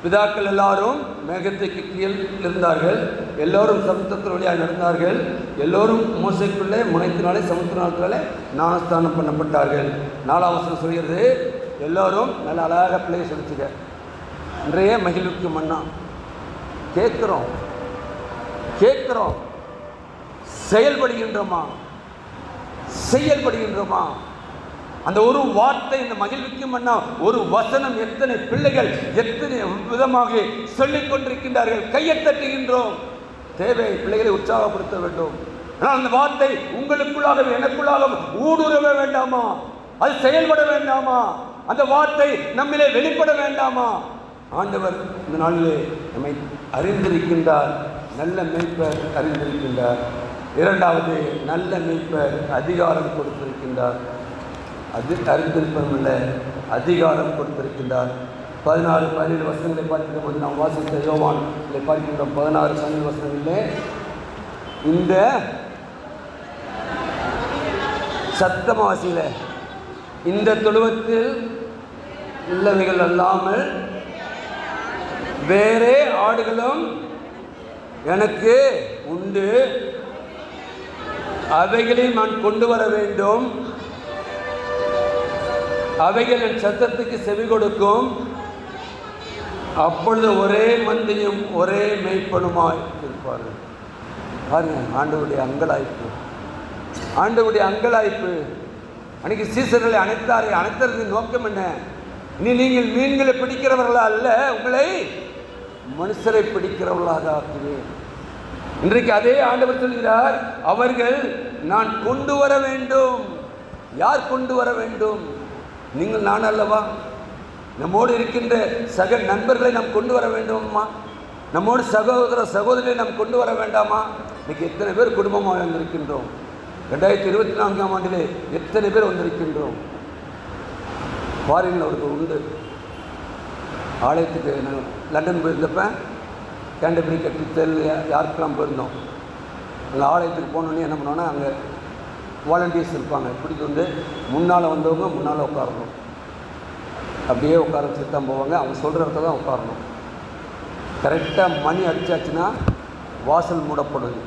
பிதாக்கள் எல்லாரும் மேகத்துக்கு கீழ் இருந்தார்கள், எல்லோரும் சமுத்திரத்தின் வழியாக நடந்தார்கள், எல்லோரும் மோசைக்குள்ளே முனைத்தினாலே சமுத்திரத்தினாலே ஞானஸ்தானம் பண்ணப்பட்டார்கள். 4ஆம் வசனம் சொல்கிறது, எல்லோரும் நல்ல அழகாக பிள்ளையை சொல்லிச்சுக்க. இன்றைய மகிழ்வுக்கு மன்னா கேட்குறோம், செயல்படுகின்றோமா? அந்த ஒரு வார்த்தை, இந்த மகிழ்வுக்கு மன்னா ஒரு வசனம் எத்தனை பிள்ளைகள் எத்தனை விதமாக சொல்லிக் கொண்டிருக்கின்றார்கள். கையை தட்டுகின்றோம். தேவை பிள்ளைகளை உற்சாகப்படுத்த வேண்டும். ஆனால் அந்த வார்த்தை உங்களுக்குள்ளாகவே எனக்குள்ளாக ஊடுருவ வேண்டாமா? அது செயல்பட வேண்டாமா? அந்த வார்த்தை நம்மிலே வெளிப்பட வேண்டாமா? ஆண்டவர் இந்த நாளிலே நம்மை அறிந்திருக்கின்றார். நல்ல மேய்ப்பர் அறிந்திருக்கின்றார். இரண்டாவது, நல்ல மேய்ப்பர் அதிகாரம் கொடுத்திருக்கின்றார். அது அறிந்திருப்பதும் இல்லை, அதிகாரம் கொடுத்திருக்கின்றார். 16-17 வசனங்களை பார்க்கின்ற போது நாம் வாசித்த யோவானை பார்க்கின்றோம். 16-17 வசனங்களிலே இந்த சத்தமாசியில இந்த தொழுவத்தில் உள்ளவைகள் அல்லாமல் வேறே ஆடுகளும் எனக்கு உண்டு, அவைகளை நான் கொண்டு வர வேண்டும், அவைகள் என் சத்தத்துக்கு செவி கொடுக்கும், அப்பொழுது ஒரே மந்தையும் ஒரே மேய்ப்பனுமாய் இருப்பார்கள். பாருங்க, ஆண்டவருடைய அங்கலாய்ப்பு. அன்னைக்கு சீசர்களை அனைத்தரது நோக்கம் என்ன? இனி நீங்கள் மீன்களை பிடிக்கிறவர்களா அல்ல, உங்களை மனுஷரை பிடிக்கிறவர்களாக ஆக்குவேன். இன்றைக்கு அதே ஆண்டவர் சொல்கிறார், அவர்கள் நான் கொண்டு வர வேண்டும். யார் கொண்டு வர வேண்டும்? நீங்கள், நான் அல்லவா? நம்மோடு இருக்கின்ற சக நண்பர்களை நாம் கொண்டு வர வேண்டுமா? நம்மோடு சகோதர சகோதரிகளை நாம் கொண்டு வர வேண்டாமா? இன்னைக்கு எத்தனை பேர் குடும்பமாக வந்திருக்கின்றோம்? 2024ஆம் ஆண்டிலே எத்தனை பேர் வந்திருக்கின்றோம்? ஃபாரினில் அவருக்கு உண்டு. ஆலயத்துக்கு நான் லண்டன் போயிருந்தப்ப கேண்டபரி கட்டித்தல் யாருக்கெல்லாம் போயிருந்தோம். அந்த ஆலயத்துக்கு போனோன்னே என்ன பண்ணோன்னா, அங்கே வாலண்டியர்ஸ் இருப்பாங்க. இப்படிக்கு வந்து முன்னால் வந்தவங்க முன்னால் உட்காரணும், அப்படியே உட்கார வச்சுட்டு தான் போவாங்க. அவங்க சொல்கிற இடத்துல தான் உட்காரணும். கரெக்டாக மணி அடித்தாச்சுன்னா வாசல் மூடப்படுது.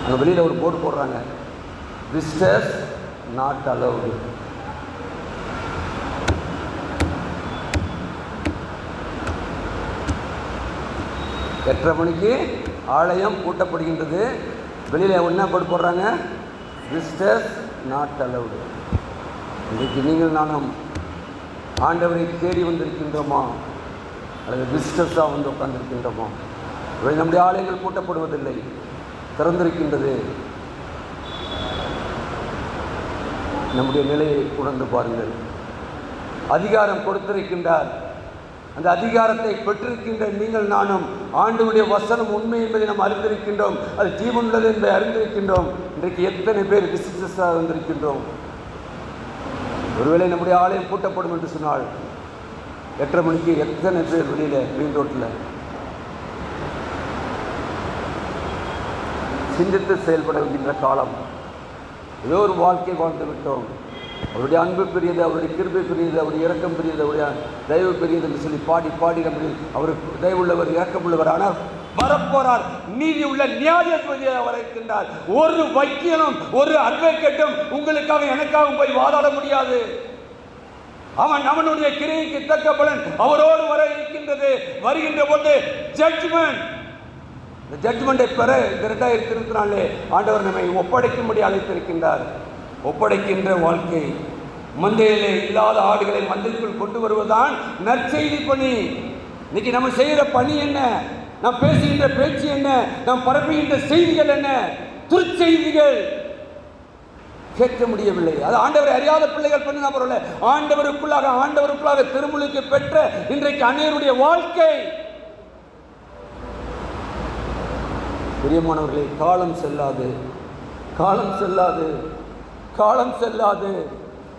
அங்கே வெளியில் ஒரு போர்டு போடுறாங்க, விசிட்டர்ஸ் நாட் அலவுடு. எட்டரை மணிக்கு ஆலயம் பூட்டப்படுகின்றது. வெளியில் என்ன போட்டு போடுறாங்க, விசிட்டர்ஸ் நாட் அலவுடு. இன்றைக்கு நீங்கள் நானும் ஆண்டவரை தேடி வந்திருக்கின்றோமா, அல்லது விசிட்டர்ஸாக வந்து உட்கார்ந்திருக்கின்றோமா? நம்முடைய ஆலயங்கள் பூட்டப்படுவதில்லை, திறந்திருக்கின்றது. நம்முடைய நிலையை உணர்ந்து பாருங்கள். அதிகாரம் கொடுத்திருக்கின்றார். அந்த அதிகாரத்தை பெற்றிருக்கின்ற நீங்கள் நானும் ஆண்டவருடைய வசனம் உண்மை என்பதை நாம் அறிந்திருக்கின்றோம். அது ஜீவன் உள்ளது என்பதை அறிந்திருக்கின்றோம். இன்றைக்கு எத்தனை பேர் விசிட்டர்ஸாக வந்திருக்கின்றோம்? ஒருவேளை நம்முடைய ஆலயம் பூட்டப்படும் என்று சொன்னால் 8:30 மணிக்கு எத்தனை பேர் வெளியில் மெயின் ரோட்டில் சிந்தித்து செயல்படுகின்ற காலம். ஏதோ ஒரு வாழ்க்கை வாழ்ந்து விட்டோம். அவருடைய அன்பு பெரியது, அவருடைய கிருபை பெரியது, அவருடைய இரக்கம் பெரியது, அவருடைய தயவு பெரியது என்று சொல்லி பாடி நம்முடைய அவர் தயவுள்ளவர், இரக்கமுள்ளவர். ஆனால் வரப்போறார், நீதி உள்ள நியாயாதிபதியாக வர இருக்கின்றார். ஒரு வைத்தியனும் ஒரு அட்வொகேட்டும் உங்களுக்காக எனக்காகவும் போய் வாதாட முடியாது. அவனுடைய கிரியைக்கு தக்க பலன் அவரோடு வர இருக்கின்றது. வருகின்ற போது ஜட்ஜ்மெண்ட். இந்த ஜட்ஜ்மெண்டை பெற இந்த 2024 ஆண்டவர் நம்மை ஒப்படைக்கும்படி அழைத்திருக்கின்றார். ஒப்படைக்கின்ற வாழ்க்கை. மந்தையிலே இல்லாத ஆடுகளை மந்தைக்குள் கொண்டு வருவதுதான் நற்செய்தி பணி. இன்னைக்கு நம்ம செய்கிற பணி என்ன? நாம் பேசுகின்ற பேச்சு என்ன? நாம் பரப்புகின்ற செய்திகள் என்ன? துர்ச்செய்திகள். கேட்க முடியவில்லை. அது ஆண்டவரை அறியாத பிள்ளைகள் பண்ண பரவாயில்ல. ஆண்டவருக்குள்ளாக திருமுழுக்கு பெற்ற இன்றைக்கு அநேகருடைய வாழ்க்கை. பிரியமானவர்களே, காலம் செல்லாது.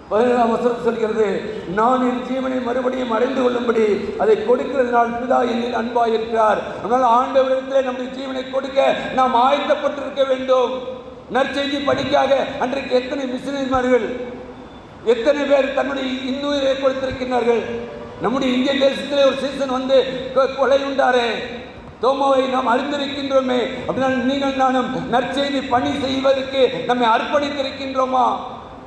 17ஆம் வசனம் சொல்கிறது, நான் என் ஜீவனை மறுபடியும் அடைந்து கொள்ளும்படி அதை கொடுக்கிறதுனால் பிதா என்னில் அன்பாயிருக்கிறார். அதனால் ஆண்டவரிடத்திலே நம்முடைய ஜீவனை கொடுக்க நாம் ஆயத்தப்பட்டிருக்க வேண்டும். நற்செய்தி படிக்காக அன்றைக்கு எத்தனை மிஷனரிமார்கள், எத்தனை பேர் தன்னுடைய இன்னுயிரை கொடுத்திருக்கிறார்கள். நம்முடைய இந்திய தேசத்திலே ஒரு சீசன் வந்து கொலை உண்டாரே, தோமாவை நாம் அறிந்திருக்கின்றோமே. அப்படின்னா நீங்கள் நானும் நற்செய்தி பணி செய்வதற்கு நம்மை அர்ப்பணித்திருக்கின்றோமா?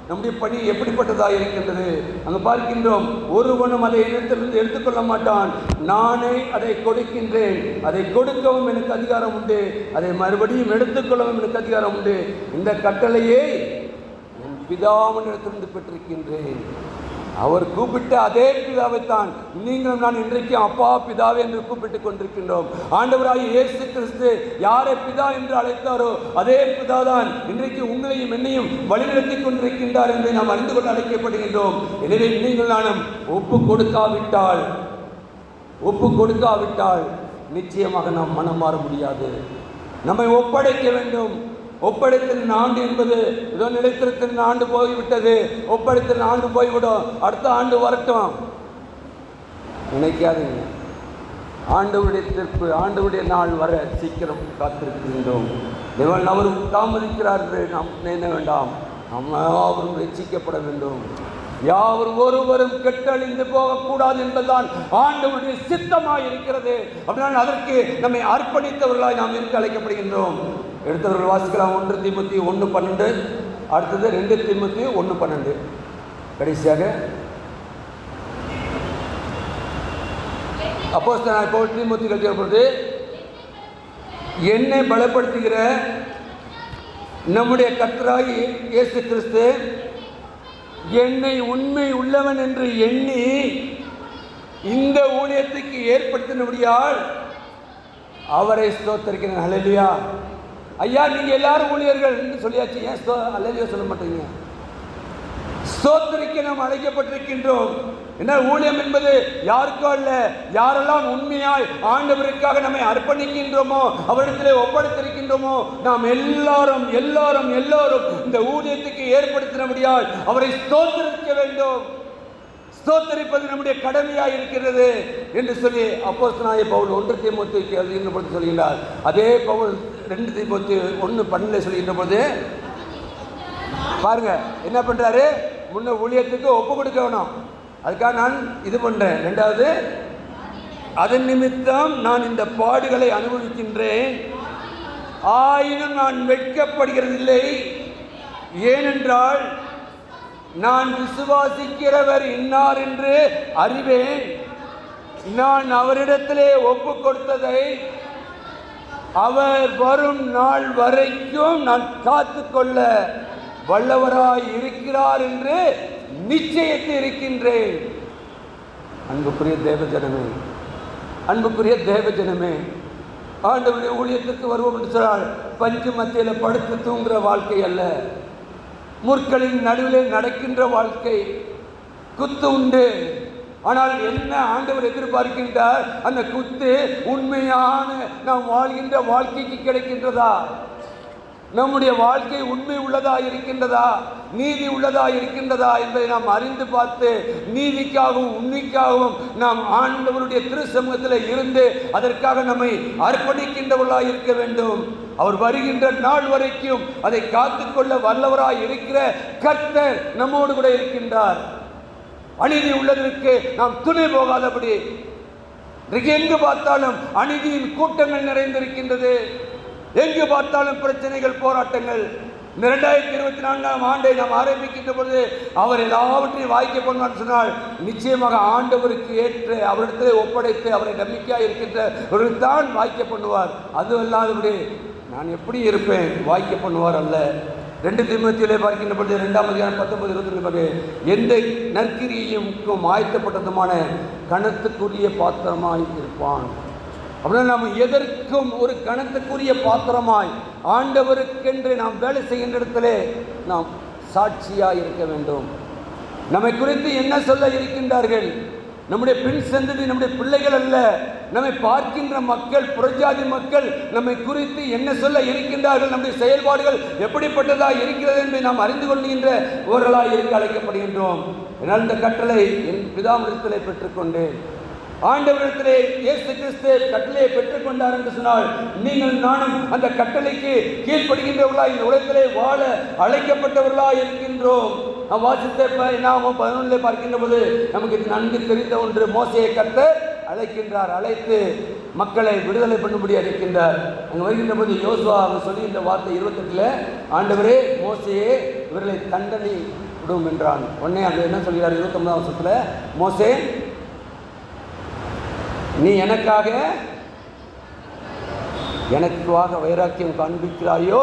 நம்முடைய பணி எப்படிப்பட்டதாக இருக்கின்றது? அங்கு பார்க்கின்றோம், ஒருவனும் அதை இடத்திலிருந்து எடுத்துக்கொள்ள மாட்டான், நானே அதை கொடுக்கின்றேன், அதை கொடுக்கவும் எனக்கு அதிகாரம் உண்டு, அதை மறுபடியும் எடுத்துக்கொள்ளவும் எனக்கு அதிகாரம் உண்டு. இந்த கட்டளையே என் பிதாவினிடத்திலிருந்து பெற்றிருக்கின்றேன். அவர் கூப்பிட்ட அதே பிதாவைத்தான் நீங்களும் நான் இன்றைக்கு அப்பா பிதாவே என்று கூப்பிட்டுக் கொண்டிருக்கின்றோம். ஆண்டவராகிய இயேசு கிறிஸ்து யாரை பிதா என்று அழைத்தாரோ அதே பிதாதான் இன்றைக்கு உங்களையும் என்னையும் வழிநடத்தி கொண்டிருக்கின்றார் என்பதை நாம் அறிந்து கொண்டு அழைக்கப்படுகின்றோம். எனவே நீங்கள் நானும் ஒப்பு கொடுக்காவிட்டால் நிச்சயமாக நாம் மனம் மாற முடியாது. நம்மை ஒப்படைக்க வேண்டும். ஒப்படைத்தல் ஆண்டு என்பது ஏதோ நிலைத்திருக்கிற ஆண்டு போய்விட்டது, ஒப்படைத்தல் ஆண்டு போய்விடும், அடுத்த ஆண்டு வரட்டும் நினைக்காதீங்க. ஆண்டவருடைய தீர்ப்பு, ஆண்டவருடைய நாள் வர சீக்கிரம் காத்திருக்கின்றோம். தேவன் அவரும் தாமதிக்கிறார்கள், நாம் நினைக்க வேண்டாம். நாம் அவரும் ரட்சிக்கப்பட வேண்டும். யாவர் ஒருவரும் கெட்டழிந்து போகக்கூடாது என்பதுதான் ஆண்டவருடைய சித்தமாய் இருக்கிறது. அப்படினால் அதற்கு நம்மை அர்ப்பணித்தவர்களாய் நாம் இருக்க அழைக்கப்படுகின்றோம். எடுத்தவர்கள் வாசிக்கலாம். 1 தீமோத்தேயு 1:12, அடுத்தது 2 தீமோத்தேயு 1:12. கடைசியாக அப்போஸ்தலனாகிய பவுல் தீமோத்தேயுவுக்கு எழுதிய பொழுது, என்னை பலப்படுத்துகிற நம்முடைய கர்த்தராகிய இயேசு கிறிஸ்து என்னை உண்மை உள்ளவன் என்று எண்ணி இந்த ஊழியத்துக்கு ஏற்படுத்தினபடியால் அவரை ஸ்தோத்திரிக்கிறேன். ஹல்லேலூயா. ஐயா, நீங்க எல்லாரும் ஊழியர்கள் சொல்லியாச்சு, ஏன் ஹல்லேலூயா சொல்ல மாட்டீங்க? ஸ்தோத்திரிக்க நாம் அழைக்கப்பட்டிருக்கின்றோம். என்ன ஊழியம் என்பது யாருக்கோ அல்ல, யாரெல்லாம் உண்மையாய் ஆண்டவருக்காக நம்மை அர்ப்பணிக்கின்றோமோ, அவரிடத்திலே ஒப்படைத்திருக்கின்றோமோ, நாம் எல்லாரும் இந்த ஊழியத்துக்கு ஏற்படுத்தினபடியால் அவரை ஸ்தோத்திரிக்க வேண்டும். ஸ்தோத்திரிப்பது நம்முடைய கடமையாக இருக்கிறது என்று சொல்லி அப்போஸ்தலனாகிய பவுல் 1 தீமோத்தேயுவுக்கு எழுதுகின்ற பொழுது சொல்கிறார். அதே பவுல் 2 தீமோத்தேயு 1:12 சொல்கின்ற பொழுது பாருங்க என்ன பண்றாரு. முன்ன ஊழியத்துக்கு ஒப்பு கொடுக்க வேணும், அதுக்காக நான் இது பண்றேன். ரெண்டாவது, அதன் நிமித்தம் நான் இந்த பாடுகளை அனுபவிக்கின்றேன், ஆயினும் நான் வெட்கப்படுகிறதில்லை. ஏனென்றால் நான் விசுவாசிக்கிறவர் இன்னார் என்று அறிவேன். நான் அவரிடத்திலே ஒப்பு கொடுத்ததை அவர் வரும் நாள் வரைக்கும் நான் காத்து கொள்ள வல்லவராய் இருக்கிறார் என்று நிச்சயித்து இருக்கின்றேன். அன்புக்குரிய தேவஜனமே, ஆண்டவருடைய ஊழியத்துக்கு வருவோம் என்று சொன்னால் பஞ்சு மத்தியில் படுத்து தூங்குகிற வாழ்க்கை அல்ல, முற்களின் நடுவிலே நடக்கின்ற வாழ்க்கை. குத்து உண்டு, ஆனால் என்ன ஆண்டவர் எதிர்பார்க்கின்றார்? அந்த குத்து உண்மையான நாம் வாழ்கின்ற வாழ்க்கைக்கு கிடைக்கின்றதா? நம்முடைய வாழ்க்கை உண்மை உள்ளதா இருக்கின்றதா, நீதி உள்ளதா இருக்கின்றதா என்பதை நாம் அறிந்து பார்த்து நீதிக்காகவும் உண்மைக்காகவும் நாம் ஆண்டவருடைய திரு சமூகத்தில் இருந்து அதற்காக நம்மை அர்ப்பணிக்கின்றவர்களாக இருக்க வேண்டும். அவர் வருகின்ற நாள் வரைக்கும் அதை காத்துக்கொள்ள வல்லவராய் இருக்கிற கர்த்தர் நம்மோடு கூட இருக்கின்றார். அநீதி உள்ளதற்கு நாம் துணை போகாதபடி, எங்கு பார்த்தாலும் அநீதியின் கூட்டங்கள் நிறைந்திருக்கின்றது, எங்கு பார்த்தாலும் பிரச்சனைகள், போராட்டங்கள். இந்த 2024ஆம் ஆண்டை நாம் ஆரம்பிக்கின்ற பொழுது அவர் எல்லாவற்றையும் வாய்க்க பண்ணுவான்னு சொன்னால் நிச்சயமாக ஆண்டவருக்கு ஏற்று அவரிடத்திலே ஒப்படைத்து அவரை நம்பிக்கையாக இருக்கின்றவர்கள் தான் வாய்க்க பண்ணுவார். அது அல்லாதபடி நான் எப்படி இருப்பேன் வாய்க்க பண்ணுவார் அல்ல. 2 தீமோத்தேயுவிலே பார்க்கின்ற பொழுது 2ஆம் அதிகாரம் 19-20 எந்த நற்கிரியையும் ஆயத்தப்பட்டதுமான கணத்துக்குரிய பாத்திரமாய் இருப்பான். அப்படின்னா நாம் எதற்கும் ஒரு கணத்துக்குரிய பாத்திரமாய் ஆண்டவருக்கென்று நாம் வேலை செய்கின்ற இடத்திலே நாம் சாட்சியாக இருக்க வேண்டும். நம்மை குறித்து என்ன சொல்ல இருக்கின்றார்கள்? நம்முடைய பின் சந்ததி, நம்முடைய பிள்ளைகள் அல்ல, நம்மை பார்க்கின்ற மக்கள், புறஜாதி மக்கள் நம்மை குறித்து என்ன சொல்ல இருக்கின்றார்கள், நம்முடைய செயல்பாடுகள் எப்படிப்பட்டதாக இருக்கிறது என்பதை நாம் அறிந்து கொள்கின்றவர்களாக இருக்க அழைக்கப்படுகின்றோம். என்னால் இந்த கட்டளை என் பிதாவிடத்திலே பெற்றுக்கொண்டேன். ஆண்டவரிடத்திலே இயேசு கிறிஸ்து கட்டளையை பெற்றுக் கொண்டார் என்று சொன்னால் நீங்கள் நானும் அந்த கட்டளைக்கு கீழ்ப்படுகின்றவர்களாய் இந்த உலகத்திலே வாழ அழைக்கப்பட்டவர்களாய் இருக்கின்றோம். நாம் வாசித்த நாம 11 பார்க்கின்ற போது நமக்கு நன்கு தெரிந்த ஒன்று, மோசேயை கர்த்தர் அழைக்கின்றார். அழைத்து மக்களை விடுதலை பண்ணும்படி அழைக்கின்றார். அங்கே வருகின்ற போது யோசுவா அவர் சொல்லுகின்ற வார்த்தை 28, ஆண்டவரே மோசேயே இவர்களை தண்டனை விடும் என்றான். உடனே அங்கே என்ன சொல்கிறார் 29ஆம் வருஷத்தில், மோசே நீ எனக்காக வைராக்கியம் காண்பிக்கிறாயோ.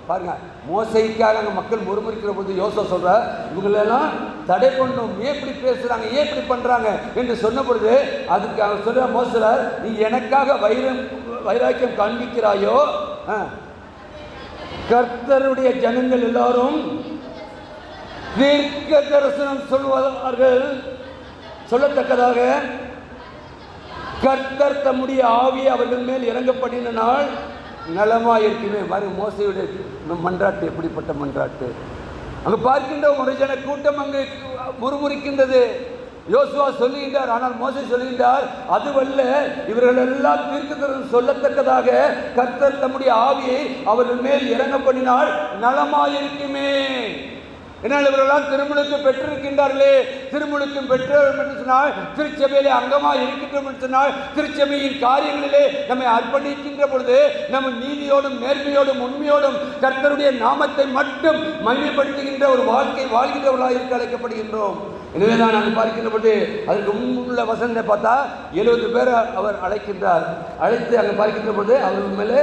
பாருங்க, மோசைக்காக அங்கே மக்கள் முறுமுறுக்கிற போது யோசுவா சொல்ற, இவங்களெல்லாம் தடை பண்ணும், ஏன் இப்படி பேசுறாங்க, ஏன் இப்படி பண்றாங்க என்று சொன்ன பொழுது அதுக்கு அவர் சொல்ற, மோசே நீ எனக்காக வைராக்கியம் காண்பிக்கிறாயோ, கர்த்தருடைய ஜனங்கள் எல்லாரும் தீர்க்க தரிசனம் சொல்வார்கள், சொல்லத்தக்கதாக கர்த்தர் தம்முடைய ஆவியை அவர்கள் மேல் இறங்கப்படின நாள் நலமாயிருக்குமே. மாதிரி மோசையுடைய மன்றாட்டு எப்படிப்பட்ட மன்றாட்டு! அங்கு பார்க்கின்ற ஒரு ஜன கூட்டம் அங்கு முறுமுறுக்கின்றது. யோசுவா சொல்லுகின்றார், ஆனால் மோசே சொல்லுகின்றார், அதுவல்ல, இவர்கள் எல்லாம் தீர்க்கதரிசனம் சொல்லத்தக்கதாக கர்த்தர் தம்முடைய ஆவியை அவர்கள் மேல் இறங்க பண்ணினால் நலமாயிருக்குமே. என்னால் இவர்களெல்லாம் திருமுழுக்கு பெற்றிருக்கின்றார்களே, திருமுழுக்கும் பெற்றோம் என்று சொன்னால் திருச்சபையிலே அங்கமாக இருக்கின்றோம் என்று சொன்னால் திருச்சபையின் காரியங்களிலே நம்மை அர்ப்பணிக்கின்ற பொழுது நம்ம நீதியோடும் நேர்மையோடும் உண்மையோடும் கர்த்தருடைய நாமத்தை மட்டும் மகிமைப்படுத்துகின்ற ஒரு வாழ்க்கை வாழ்கின்றவர்களாக இருக்க அழைக்கப்படுகின்றோம். எனவே தான் நாங்கள் பார்க்கின்ற பொழுது அதற்கு முன்னுள்ள வசனத்தை பார்த்தா 70 பேரை அவர் அழைக்கின்றார். அழைத்து அங்கே பார்க்கின்ற பொழுது அவர்கள் மேலே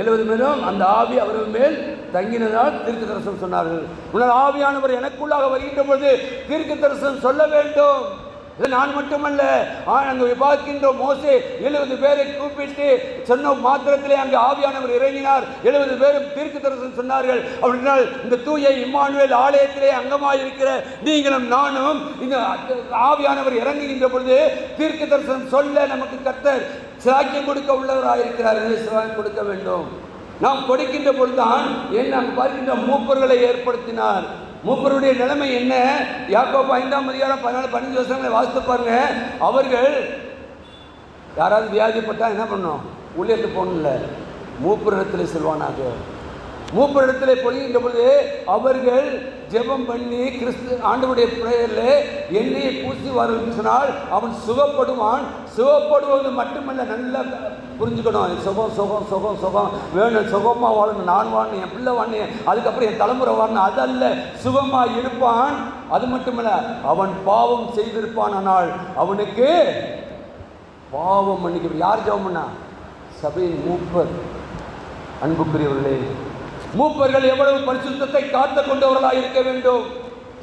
70 பேரும் அந்த ஆவி அவர்கள் மேல் தங்கினதால் தீர்க்க தரிசனம் சொன்னார்கள். உன்னால் ஆவியானவர் எனக்குள்ளாக வருகின்ற பொழுது தீர்க்க தரிசனம் சொல்ல வேண்டும். இது நான் மட்டுமல்ல, அங்கு பார்க்கின்ற மோசே 70 பேரை கூப்பிட்டு சொன்ன மாத்திரத்திலே அங்கு ஆவியானவர் இறங்கினார். 70 பேரும் தீர்க்க தரிசனம் சொன்னார்கள். அப்படினால் இந்த தூய இம்மானுவேல் ஆலயத்திலே அங்கமாக இருக்கிற நீங்களும் நானும் இந்த ஆவியானவர் இறங்குகின்ற பொழுது தீர்க்க தரிசனம் சொல்ல நமக்கு கர்த்தர் சாக்கியம் கொடுக்க உள்ளவராக இருக்கிறார். சாக்கியம் கொடுக்க வேண்டும். நாம் கொடுக்கின்ற பொழுதுதான் என்ன பார்க்கின்ற மூப்பர்களை ஏற்படுத்தினார். மூப்பருடைய நிலைமை என்ன? யாக்கோபு 5ஆம் அதிகாரம் 14-15 வசனங்களை வாசித்து பாருங்க. அவர்கள் யாராவது வியாதிப்பட்டா என்ன பண்ணோம்? ஊழியத்துக்கு போகணும்ல, மூப்பரிடத்தில் செல்வானாக. மூப்பரிடத்திலே பொழிகின்ற பொழுது அவர்கள் ஜெபம் பண்ணி கிறிஸ்து ஆண்டவருடைய பிரேயரில் எண்ணெயை பூசிவார்கள் சொன்னால் அவன் சுகப்படுவான். சுகப்படுவது மட்டுமல்ல, நல்லா புரிஞ்சுக்கணும், சுகம் சுகம் சுகம் சுகம் வேணும், சுகமாக வாழணும், நான் வாழணும், என் பிள்ளை வாழணும், அதுக்கப்புறம் என் தலைமுறை வாழணும், அதல்ல. சுகமாக இருப்பான். அது மட்டுமல்ல, அவன் பாவம் செய்திருப்பான், ஆனால் அவனுக்கு பாவம் மன்னிக்க யார் ஜெபம் பண்ணா? சபையின் மூப்பர். அன்புக்குரியவர்களே, மூப்பர்கள் எவ்வளவு பரிசுத்தத்தை காத்து கொண்டவர்களாக இருக்க வேண்டும்.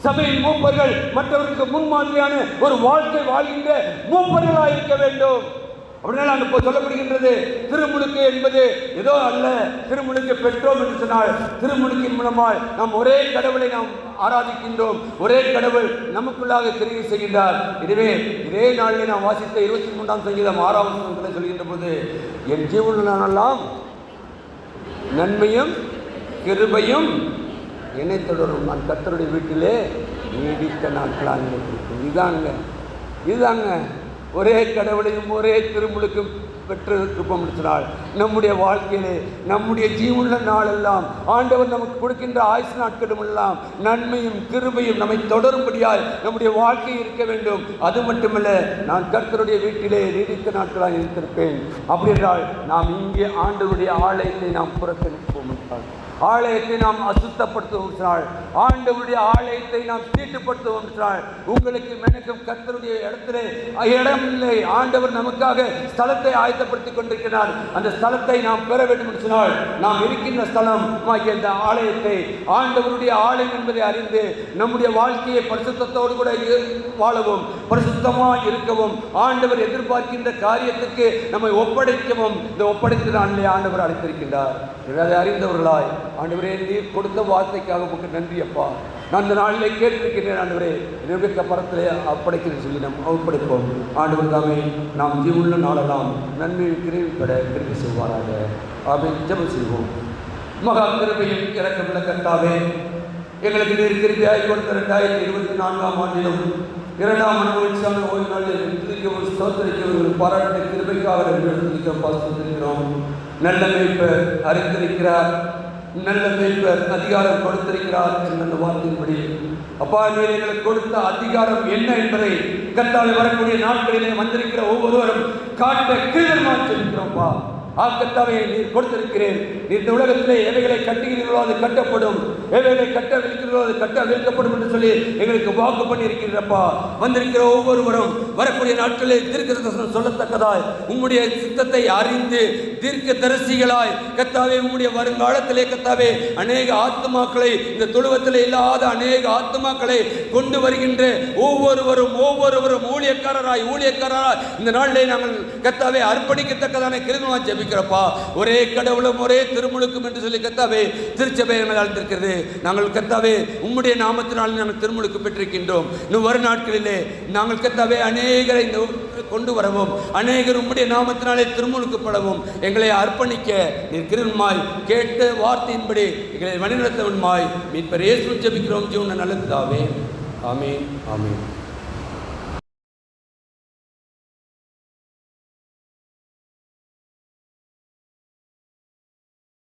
சபையின் மூப்பர்கள் மற்றவர்களுக்கு முன்மாதிரியான ஒரு வாழ்க்கை வாழ்கின்ற மூப்பர்களாக இருக்க வேண்டும். அப்படின்னா இப்போ சொல்லப்படுகின்றது திருமுழுக்கு என்பது ஏதோ அல்ல. திருமுழுக்கு பெற்றோம் என்று சொன்னால் திருமுழுக்கின் மூலமாக நாம் ஒரே கடவுளை நாம் ஆராதிக்கின்றோம். ஒரே கடவுள் நமக்குள்ளாக கிரியை செய்கின்றார். எனவே இதே நாளிலே நாம் வாசித்த 23ஆம் சங்கீதம் 6ஆம் வசனத்திலே சொல்கின்ற போது, என் ஜீவனெல்லாம் நன்மையும் கிருபையும் என்னை தொடரும், நான் கர்த்தருடைய வீட்டிலே நீடித்த நாட்களாக இருக்கும். இதுதாங்க ஒரே கடவுளையும் ஒரே திருமுழுக்கும் பெற்றிருப்போம் சொன்னால் நம்முடைய வாழ்க்கையிலே நம்முடைய ஜீவனுள்ள நாளெல்லாம் ஆண்டவர் நமக்கு கொடுக்கின்ற ஆயுசு நாட்களும் எல்லாம் நன்மையும் கிருபையும் நம்மை தொடரும்படியால் நம்முடைய வாழ்க்கை இருக்க வேண்டும். அது மட்டுமல்ல, நான் கர்த்தருடைய வீட்டிலே நீடித்த நாட்களாக இருந்திருப்பேன். அப்படி என்றால் நாம் இங்கே ஆண்டவருடைய ஆலயத்தை நாம் புறக்கணிப்போம் என்றால், ஆலயத்தை நாம் அசுத்தப்படுத்துவோம் என்றால், ஆண்டவருடைய ஆலயத்தை நாம் தீட்டுப்படுத்துவோம் என்றால், உங்களுக்கு எனக்கும் கர்த்தருடைய இடத்திலே இடம் இல்லை. ஆண்டவர் நமக்காக ஸ்தலத்தை ஆயத்தப்படுத்திக் கொண்டிருக்கிறார். அந்த ஸ்தலத்தை நாம் பெற வேண்டும் என்று சொன்னால் நாம் இருக்கின்ற ஸ்தலம் இந்த ஆலயத்தை ஆண்டவருடைய ஆலயம் என்பதை அறிந்து நம்முடைய வாழ்க்கையை பரிசுத்தத்தோடு கூட வாழவும், பரிசுத்தமாக இருக்கவும், ஆண்டவர் எதிர்பார்க்கின்ற காரியத்துக்கு நம்மை ஒப்படைக்கவும் இந்த ஒப்படைத்து நாளிலே ஆண்டவர் அழைத்திருக்கின்றார். இதை அறிந்தவர்களாய், ஆண்டவரே நீர் கொடுத்த வார்த்தைக்காக உங்களுக்கு நன்றி அப்பா, நான் இந்த நாளிலே கேட்டிருக்கிறேன் ஆண்டவரே, நிர்விக்க பரத்திலே ஒப்படைக்கிறேன் சொல்லி நாம் ஒப்படைப்போம். ஆண்டவர் தாமே நாம் ஜீவனுள்ள நாளெல்லாம் நன்மை கிருபைப்பட கிருபை செய்வாராக. ஆமென். ஜெபம் செய்வோம். மகா கிருபையும் இரக்கமுள்ள கர்த்தாவே, எங்களுக்கு நீர் கிருபையாய் கொடுத்த 2024ஆம் ஆண்டிலும் இரண்டாம் மகிழ்ச்சியான ஓய்வு நாளில் துதிக்கவும் ஸ்தோத்திரிக்கவும் பாராட்ட கிருபைக்காக துதிக்கிறோம். நல்ல மேய்ப்பர் அறிந்திருக்கிறார், நல்ல மேய்ப்பர் அதிகாரம் கொடுத்திருக்கிறார் என்ற வார்த்தையின்படி அப்பா நீர் எங்களுக்கு கொடுத்த அதிகாரம் என்ன என்பதை கர்த்தாவே வரக்கூடிய நாட்களிலே வந்திருக்கிற ஒவ்வொருவரும் காட்ட கிருபையாக ஜெபிக்கிறோம்ப்பா. கர்த்தாவே நீர் கொடுத்திருக்கிறேன். இந்த உலகத்திலே எவைகளை கட்டுகிறீர்களோ அது கட்டப்படும், எவைகளை கட்டவிழ்க்கிறீர்களோ அது கட்டவிழ்க்கப்படும் என்று சொல்லி எங்களுக்கு வாக்கு பண்ணி இருக்கிறப்பா. வந்திருக்கிற ஒவ்வொருவரும் வரக்கூடிய நாட்களில் தீர்க்கதரிசனம் சொல்லத்தக்கதாய் உம்முடைய சித்தத்தை அறிந்து தீர்க்க தரிசிகளாய் கர்த்தாவே உம்முடைய வருங்காலத்திலே கர்த்தாவே அநேக ஆத்துமாக்களை இந்த தொழுவத்திலே இல்லாத அநேக ஆத்துமாக்களை கொண்டு வருகின்ற ஒவ்வொருவரும் ஊழியக்காரராய் இந்த நாளிலே நாங்கள் கர்த்தாவே அர்ப்பணிக்கத்தக்கதான கிருபையாக ஜெபிக்கிறப்பா. ஒரே கடவுளும் ஒரே திருமுழுக்கும் என்று சொல்லி கர்த்தாவே திருச்சபை அழைத்திருக்கிறது. நாங்கள் கர்த்தாவே உம்முடைய நாமத்தினால் நாங்கள் திருமுழுக்கு பெற்றிருக்கின்றோம். இன்னும் வரும் நாட்களிலே நாங்கள் கர்த்தாவே அநேகரை கொண்டு வரவும் அநேகர் உம்முடைய நாமத்தினாலே திருமுழுக்கப்படவும் எங்களை அர்ப்பணிக்க நீர் கிருபையாய் கேட்ட வார்த்தையின்படி எங்களை வழிநடத்தவன்மாய் மீட்பர் இயேசுவில் ஜெபிக்கிறோம். ஜீவன நல்ல பிதாவே, ஆமென், ஆமென்.